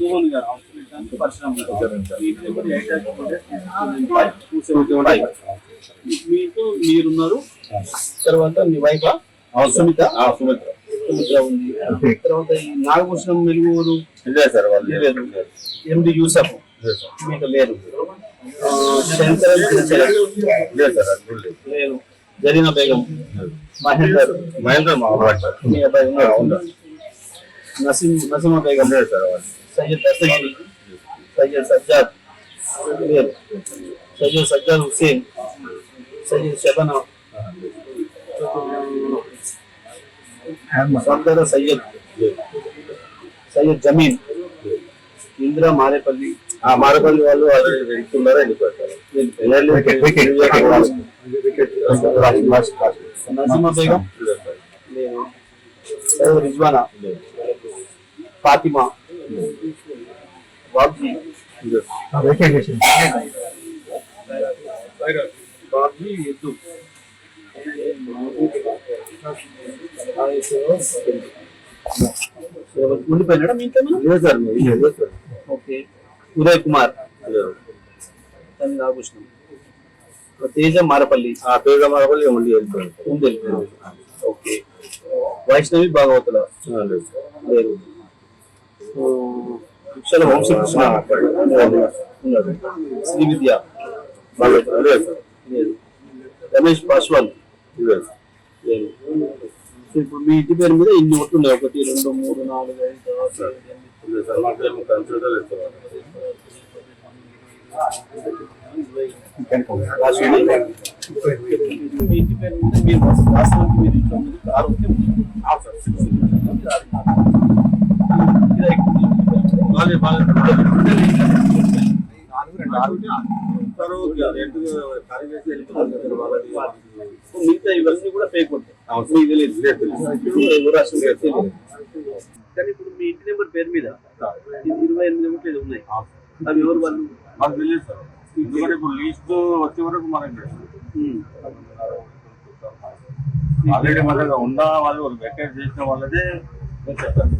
మోహన్ గారు పరశురామ్ గారు మీతో మీరున్నారు. తర్వాత మీ వైఫ్ సుమిత సుమిత్ర ఉంది. తర్వాత ఈ నాగభూషణం వెలుగురు సార్ వాళ్ళు లేదు. ఎండి యూసఫ్ మీకు లేదు. శంకర్ లేదు. జరీనా బేగం మహేందర్ మీ అబ్బాయి ఉన్నారు. నసీమా బేగం లేదు సార్. సయ్యద్ దస్తగిరి సయ్యద్ సజ్జాద్ లేదు. సయ్యద్ సజ్జాద్ హుసేన్ సయ్యద్ శబనా సర్దార్ సయ్యద్ జమీన్ ఇందిరా మారేపల్లి మారేపల్లి వాళ్ళు ఆల్రెడీ వెళ్తున్నారా వెళ్ళిపోతారు. నసీమా బేగం రిజ్వానా ఫాతిమా బాబ్జీ బాబ్జీ ఎద్దు ఉండిపోయినాడా మీ ఇంట్లో? ఓకే. ఉదయ్ కుమార్ నాగభూషణం తేజ మారపల్లి ఉండి వెళ్ళిపోయారు. ఓకే. వైష్ణవి భాగవతుల లేదు. వంశకృష్ణ ఉన్నాడు. శ్రీ విద్య లేదు. రమేష్ పాస్వాన్ లేదు. ఇప్పుడు మీ ఇంటి పేరు మీద ఇన్ని ఓట్లు ఉన్నాయి. 1 2 3 4 5 6 7 మీ ఇంటి పేరు మీద మీరు వాస్తవానికి మీరు ఇంట్లో ముందు ఆరోగ్యం మిగతా ఇవన్నీ కూడా ఫేక్ ఉంటాయి. కానీ ఇప్పుడు మీ ఇంటి నెంబర్ పేరు మీద 28 ఓట్లు ఉన్నాయి. అవి ఎవరు వాళ్ళు మాకు తెలియదు సార్. ఎందుకంటే ఇప్పుడు లీస్ట్ వచ్చే వరకు మనకి ఆల్రెడీ మన ఉన్న వాళ్ళు వెకేట్ చేసిన వాళ్ళదే చెప్పండి.